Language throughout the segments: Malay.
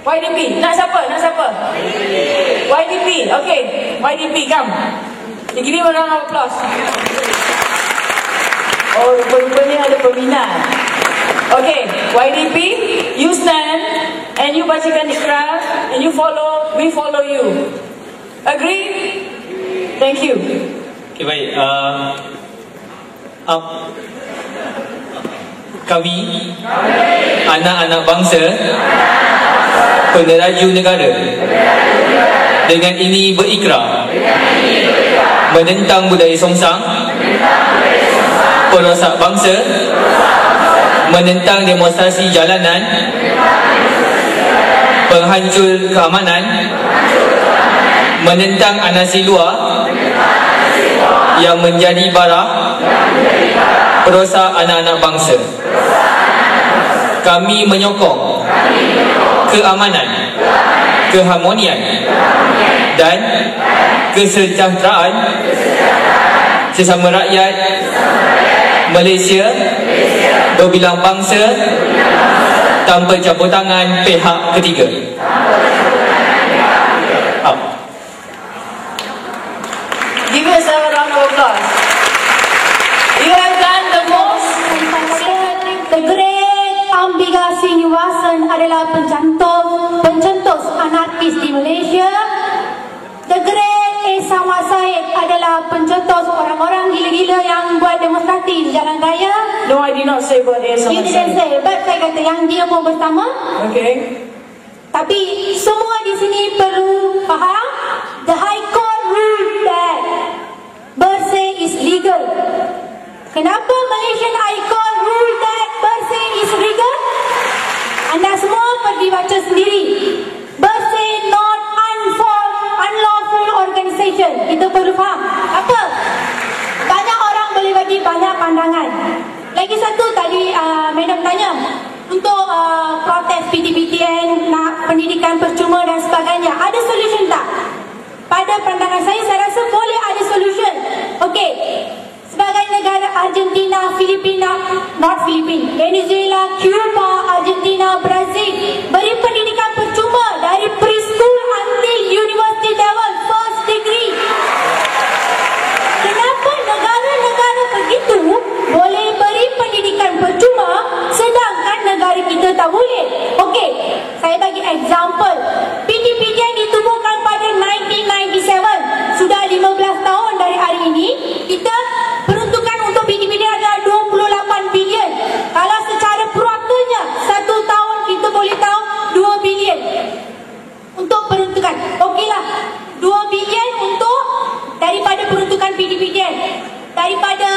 YDP. Nak siapa? YDP. Okay. YDP, come. Give him a round of applause. Oh, rupanya ada peminat. Okay, YDP, you stand and you bacakan Iqra and you follow, we follow you. Agree? Thank you. Okay, baik. Kami anak-anak bangsa peneraju negara dengan ini berikrar menentang budaya songsang, perosak bangsa, menentang demonstrasi jalanan, penghancur keamanan, menentang anasi luar yang menjadi bara perosak anak-anak bangsa. Kami menyokong keamanan, keharmonian dan kesejahteraan sesama rakyat Malaysia berbilang bangsa tanpa campur tangan pihak ketiga. Give yourself a round of applause. You have done the most. The great Ambika Srinivasan adalah pencetus anarkis di Malaysia. The great Sama Said adalah pencetus orang-orang gila-gila yang buat demonstrasi di jalan raya. No, I did not say about Sama Said. You didn't say, but saya kata yang dia pun bersama. Okay. Tapi semua di sini perlu faham, the High Court ruled that bersih is legal. Kenapa Malaysian High Court ruled that bersih is legal? Anda semua pergi baca sendiri. Bersih not unlawful organisation. Kita perlu faham. Apa? Banyak orang boleh bagi banyak pandangan. Lagi satu tadi Madam tanya untuk protes PTPTN, nak pendidikan percuma dan sebagainya. Ada solution tak? Pada pandangan saya rasa boleh ada solution. Okey. Sebagai negara Argentina, Filipina, not Filipina, Venezuela, Cuba, Argentina, Brazil beri pendidikan percuma dari preschool until university level, first degree. Kenapa negara-negara begitu boleh beri pendidikan percuma sedangkan negara kita tak boleh? Okey, saya bagi example. PTPTN ditubuhkan pada 1997. Sudah 15 tahun dari hari ini, kita peruntukan untuk PTPTN adalah 28 bilion. Kalau secara puratanya, 1 tahun kita boleh tahu 2 bilion untuk peruntukan. Okeylah, 2 bilion untuk daripada peruntukan PTPTN. Daripada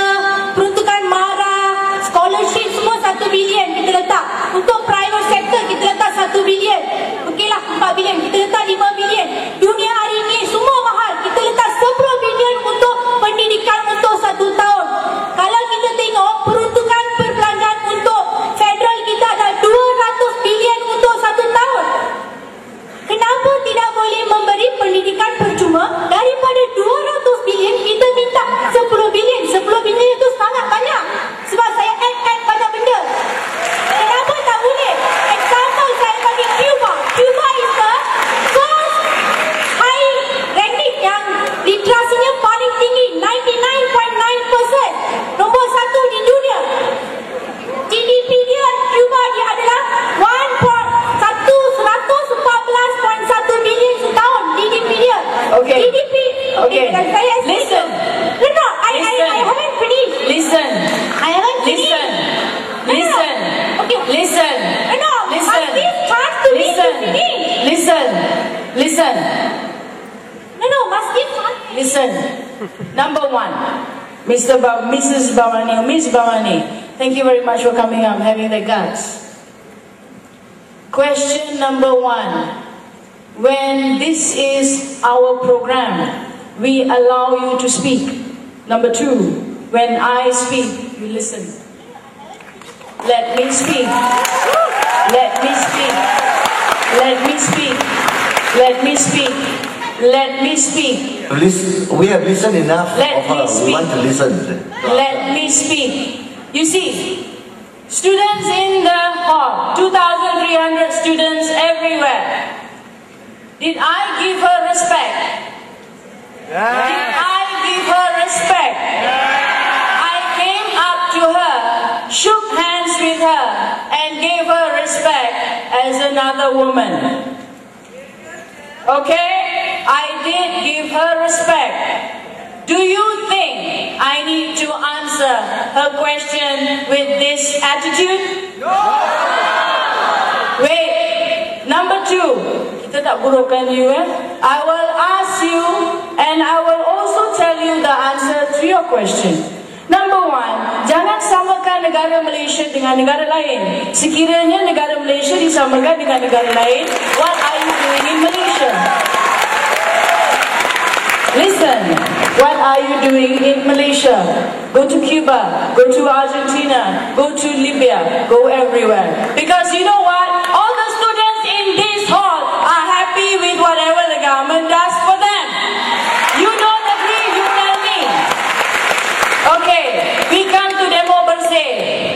peruntukan MARA, scholarship semua 1 bilion kita letak. Untuk private sector kita letak 1 bilion. Okeylah, 4 bilion. Kita letak 5 bilion. Dunia hari ini semua mahal. Kita letak 10 bilion untuk pendidikan untuk 1 tahun. Kalau kita tengok peruntukan perbelanjaan untuk federal kita ada 200 bilion untuk 1 tahun. Kenapa tidak boleh memberi pendidikan percuma? Daripada 200 bilion kita minta 10 bilion. 10 bilion itu sangat banyak. Sebab saya add banyak benda. Kenapa tak boleh? Example saya bagi Cuba. Cuba is the first high ranking yang literasinya paling tinggi, 99.9%. Nombor 1 di dunia. GDP dia Cuba dia adalah 114.1 bilion setahun GDP dia. Okay. GDP. Okay. Saya Listen. No, I haven't finished. Listen. I haven't finished. Listen. Okay. Listen. No, Listen. must give chance to me to finish. Listen. No, must give chance. Listen. Number 1, Mrs. Bhavani, or Miss Bhavani, thank you very much for coming up, having the guts. Question number 1. When this is our program, we allow you to speak. Number 2, when I speak, you listen. Let me speak. Let me speak. Let me speak. Let me speak. Let me speak. We have listened enough Let of her. me speak. We want to listen. Let me speak. You see, students in the hall, 2,300 students everywhere. Did I give her respect? Did I give her respect? I came up to her, shook hands with her, and gave her respect as another woman. Okay? I did give her respect. Do you think I need to answer her question with this attitude? No! Wait, number 2. Kita tak burukkan you, I will ask you and I will also tell you the answer to your question. Number 1, jangan samakan negara Malaysia dengan negara lain. Sekiranya negara Malaysia disamakan dengan negara lain, what are you doing in Malaysia? Listen, what are you doing in Malaysia? Go to Cuba, go to Argentina, go to Libya, go everywhere. Because you know what? All the students in this hall are happy with whatever the government does for them. You don't agree, you tell me. Okay, we come to Demo Bersih.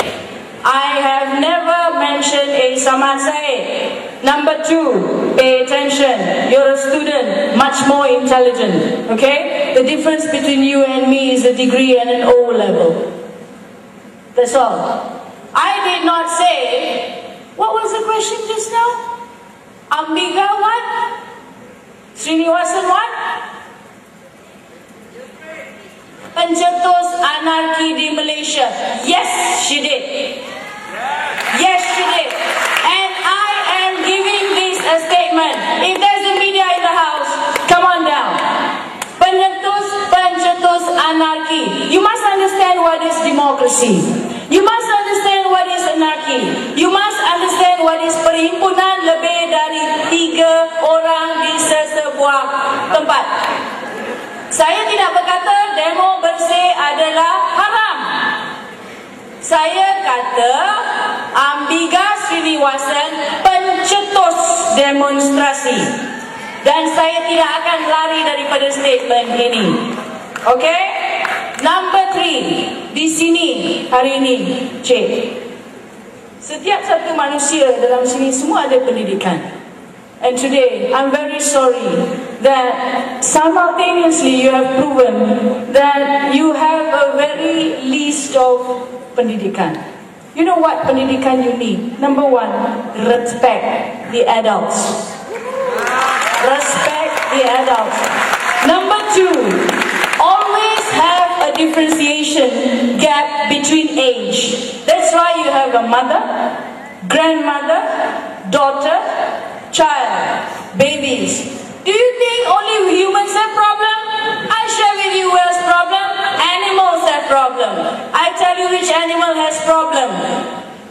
I have never mentioned a Samad Said. Number 2, pay attention. You're a student, much more intelligent. Okay? The difference between you and me is a degree and an O level. That's all. I did not say, what was the question just now? Ambiga what? Srinivasan what? Pencetus anarki di Malaysia. Yes, she did. Yes, she did. And I am giving this a statement. If there's a media in the house, come on down. Pencetus anarki. You must understand what is democracy. You must understand what is anarki. You must understand what is perhimpunan lebih dari 3 orang di sesebuah tempat. Saya tidak berkata demo bersih adalah haram. Saya kata Ambiga Srinivasan pencetus demonstrasi. Dan saya tidak akan lari daripada statement ini. Okay? Number 3. Di sini hari ini, Cik. Setiap satu manusia dalam sini semua ada pendidikan. And today, I'm very sorry that simultaneously you have proven that you have a very least of pendidikan. You know what pendidikan you need? Number 1, respect the adults. Respect the adults. Number 2, always have a differentiation gap between age. That's why you have a mother, grandmother, daughter, child, babies. Do you think only humans have problem? I share with you whales problem. Animals have problem. I tell you which animal has problem.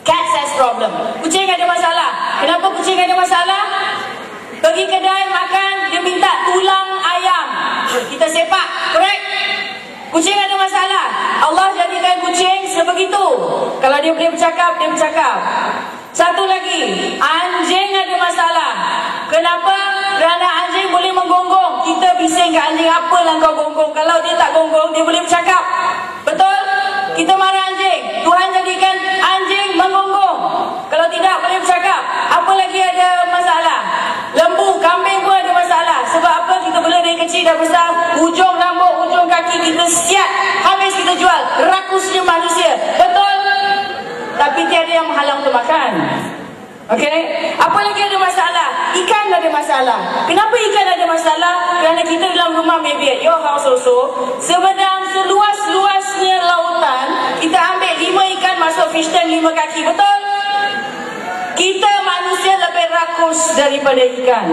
Cats has problem. Kucing ada masalah. Kenapa kucing ada masalah? Pergi kedai makan, dia minta tulang ayam. Kita sepak, correct? Kucing ada masalah. Allah jadikan kucing sebegitu. Kalau dia boleh bercakap, dia bercakap. Satu lagi, anjing ada masalah. Kenapa? Kerana anjing boleh menggonggong. Kita bising ke anjing, apalah kau gonggong. Kalau dia tak gonggong, dia boleh bercakap. Betul? Kita marah anjing. Tuhan jadikan anjing menggonggong. Kalau tidak, boleh bercakap. Apa lagi ada masalah? Lembu, kambing pun ada masalah. Sebab apa? Kita boleh dari kecil dah besar. Hujung rambut, hujung kaki kita siap. Habis kita jual. Rakusnya manusia. Betul? Tapi tiada yang menghalang untuk makan. Okay? Apa lagi ada masalah? Ikan ada masalah. Kenapa ikan ada masalah? Kerana kita dalam rumah, maybe at your house also, Semedang seluas-luasnya lautan, kita ambil 5 ikan masuk fish tank 5 kaki. Betul? Kita manusia lebih rakus daripada ikan.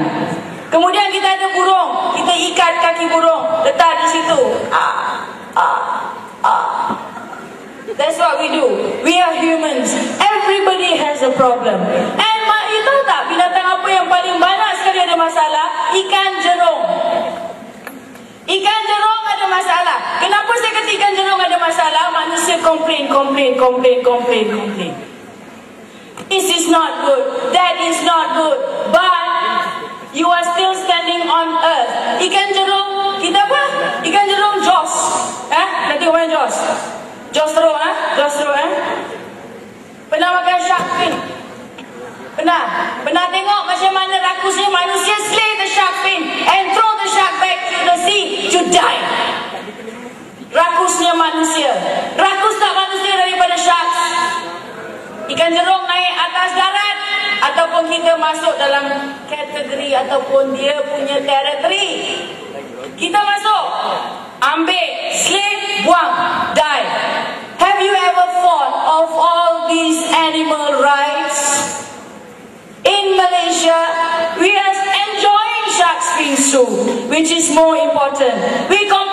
Kemudian kita ada burung. Kita ikat kaki burung, letak di situ. That's what we do. We are humans. Everybody has a problem. And you tahu tak binatang apa yang paling banyak sekali ada masalah? Ikan jerung. Ikan jerung ada masalah. Kenapa saya kata ikan jerung ada masalah? Manusia complain. This is not good. That is not good. But you are still standing on earth. Ikan jerung, kita apa? Ikan jerung Jaws. Nanti orang Jaws. Jaws teruk, Pernah makan shark fin? Pernah tengok macam mana rakusnya manusia slay the shark walaupun kita masuk dalam kategori ataupun dia punya teritori. Kita masuk, ambil, slave, buang, die. Have you ever thought of all these animal rights? In Malaysia, we are enjoying shark's fin soup, which is more important. We complain.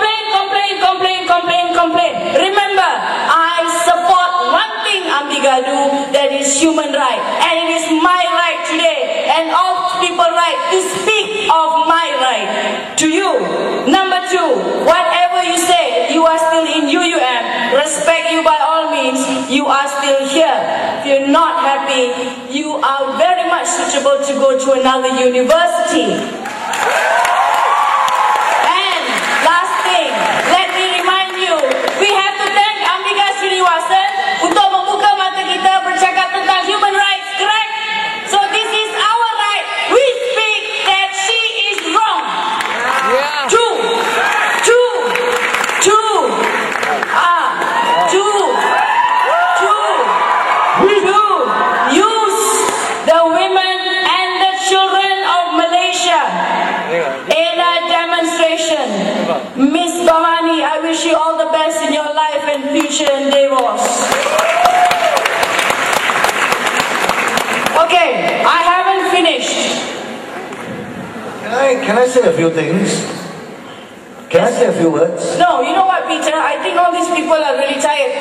Remember, I support one thing, Ambigadu, that is human right. And it is my right today, and all people right, to speak of my right to you. Number 2, whatever you say, you are still in UUM. Respect you by all means. You are still here. If you're not happy, you are very much suitable to go to another university. And last thing, let me remind you, we have to thank Ambika Srinivasan untuk membuka mata kita bercakap tentang human rights, correct? So this is our right. We speak that she is wrong. True. Use the women and the children of Malaysia in a demonstration. Miss Bhavani, I wish you all the best in your life and future endeavors. Okay, I haven't finished. Can I say a few things? Can I say a few words? No, you know what, Peter? I think all these people are really tired.